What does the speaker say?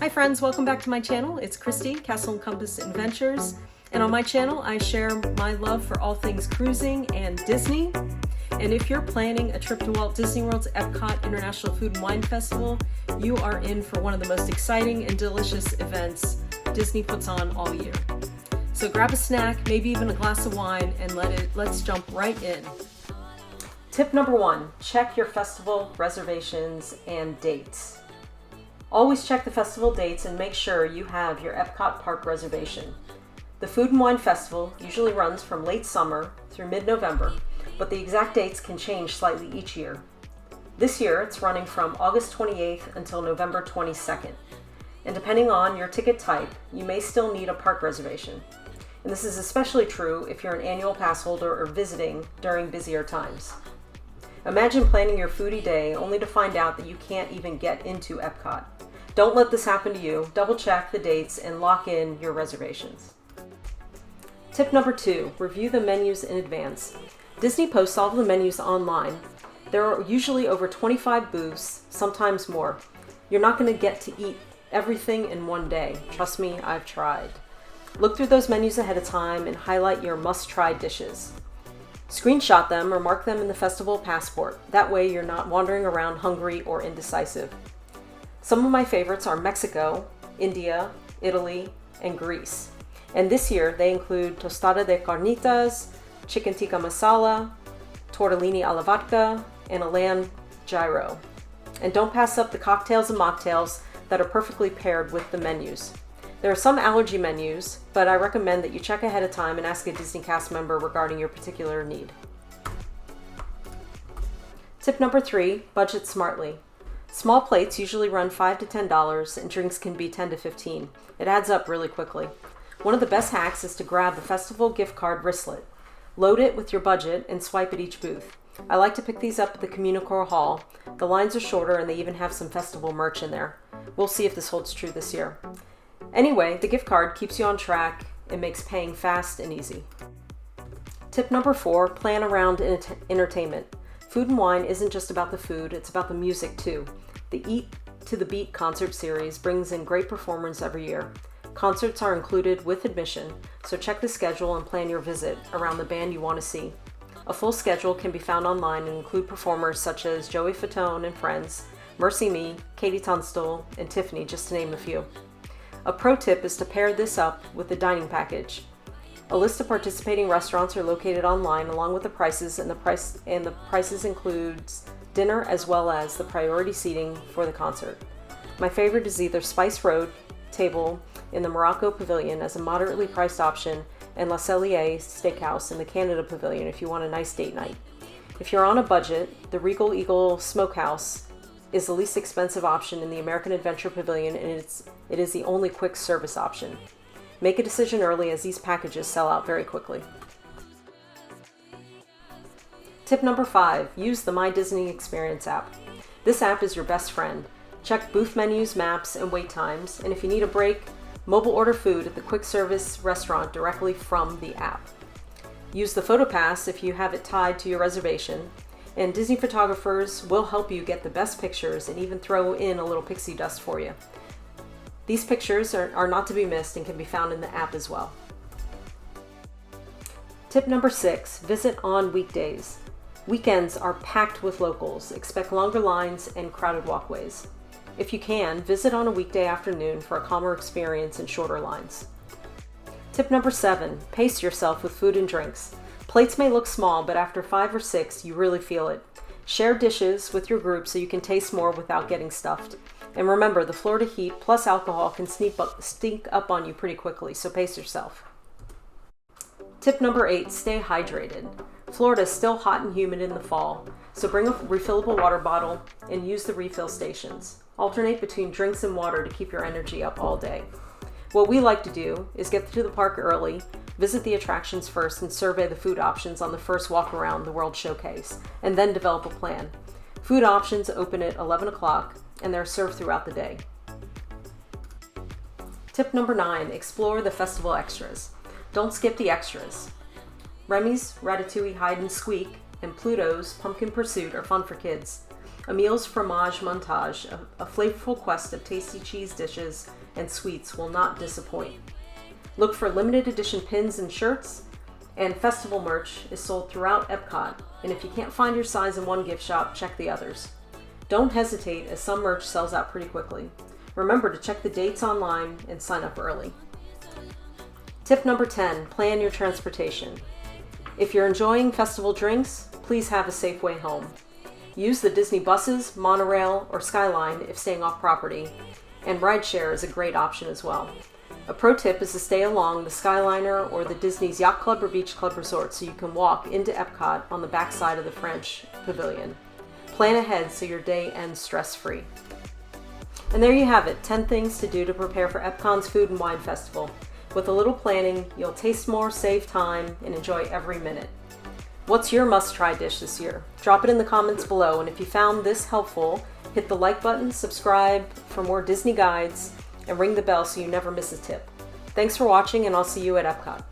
Hi friends, welcome back to my channel. It's Christy, Castle and Compass Adventures, and on my channel I share my love for all things cruising and Disney. And if you're planning a trip to Walt Disney World's EPCOT International Food Wine Festival, you are in for one of the most exciting and delicious events Disney puts on all year. So grab a snack, maybe even a glass of wine, and let's jump right in. Tip number 1, check your festival reservations and dates. Always check the festival dates and make sure you have your EPCOT Park reservation. The Food and Wine Festival usually runs from late summer through mid-November, but the exact dates can change slightly each year. This year it's running from August 28th until November 22nd. And depending on your ticket type, you may still need a park reservation. And this is especially true if you're an annual pass holder or visiting during busier times. Imagine planning your foodie day only to find out that you can't even get into EPCOT. Don't let this happen to you. Double check the dates and lock in your reservations. Tip number 2, review the menus in advance. Disney posts all of the menus online. There are usually over 25 booths, sometimes more. You're not going to get to eat everything in one day. Trust me, I've tried. Look through those menus ahead of time and highlight your must-try dishes. Screenshot them or mark them in the festival passport. That way you're not wandering around hungry or indecisive. Some of my favorites are Mexico, India, Italy, and Greece. And this year they include tostada de carnitas, chicken tikka masala, tortellini alla vodka, and a lamb gyro. And don't pass up the cocktails and mocktails that are perfectly paired with the menus. There are some allergy menus, but I recommend that you check ahead of time and ask a Disney cast member regarding your particular need. Tip number 3, budget smartly. Small plates usually run $5 to $10 and drinks can be $10 to $15. It adds up really quickly. One of the best hacks is to grab the festival gift card wristlet. Load it with your budget and swipe at each booth. I like to pick these up at the Communicore Hall. The lines are shorter and they even have some festival merch in there. We'll see if this holds true this year. Anyway, the gift card keeps you on track and makes paying fast and easy. Tip number 4, plan around entertainment. Food and Wine isn't just about the food, it's about the music too. The Eat to the Beat concert series brings in great performers every year. Concerts are included with admission, so check the schedule and plan your visit around the band you want to see. A full schedule can be found online and include performers such as Joey Fatone and Friends, Mercy Me, Katie Tunstall, and Tiffany, just to name a few. A pro tip is to pair this up with the dining package. A list of participating restaurants are located online along with the prices, and the prices includes dinner as well as the priority seating for the concert. My favorite is either Spice Road table in the Morocco Pavilion as a moderately priced option and La Cellier Steakhouse in the Canada Pavilion if you want a nice date night. If you're on a budget, the Regal Eagle Smokehouse is the least expensive option in the American Adventure Pavilion, and it is the only quick service option. Make a decision early as these packages sell out very quickly. Tip number 5, use the My Disney Experience app. This app is your best friend. Check booth menus, maps, and wait times, and if you need a break, mobile order food at the quick service restaurant directly from the app. Use the PhotoPass if you have it tied to your reservation, and Disney photographers will help you get the best pictures and even throw in a little pixie dust for you. These pictures are not to be missed and can be found in the app as well. Tip number 6, visit on weekdays. Weekends are packed with locals. Expect longer lines and crowded walkways. If you can, visit on a weekday afternoon for a calmer experience and shorter lines. Tip number 7, pace yourself with food and drinks. Plates may look small, but after 5 or 6, you really feel it. Share dishes with your group so you can taste more without getting stuffed. And remember, the Florida heat plus alcohol can sneak up on you pretty quickly, so pace yourself. Tip number 8, stay hydrated. Florida is still hot and humid in the fall, so bring a refillable water bottle and use the refill stations. Alternate between drinks and water to keep your energy up all day. What we like to do is get to the park early, visit the attractions first, and survey the food options on the first walk around the World Showcase, and then develop a plan. Food options open at 11 o'clock, and they're served throughout the day. Tip number 9, explore the festival extras. Don't skip the extras. Remy's Ratatouille Hide and Squeak and Pluto's Pumpkin Pursuit are fun for kids. Emil's Fromage Montage, a flavorful quest of tasty cheese dishes and sweets, will not disappoint. Look for limited edition pins and shirts, and festival merch is sold throughout EPCOT, and if you can't find your size in one gift shop, check the others. Don't hesitate, as some merch sells out pretty quickly. Remember to check the dates online and sign up early. Tip number 10, plan your transportation. If you're enjoying festival drinks, please have a safe way home. Use the Disney buses, monorail, or Skyline if staying off property, and rideshare is a great option as well. A pro tip is to stay along the Skyliner or the Disney's Yacht Club or Beach Club resort so you can walk into EPCOT on the back side of the French Pavilion. Plan ahead so your day ends stress-free. And there you have it, 10 things to do to prepare for EPCOT's Food and Wine Festival. With a little planning, you'll taste more, save time, and enjoy every minute. What's your must-try dish this year? Drop it in the comments below, and if you found this helpful, hit the like button, subscribe for more Disney guides, and ring the bell so you never miss a tip. Thanks for watching, and I'll see you at EPCOT.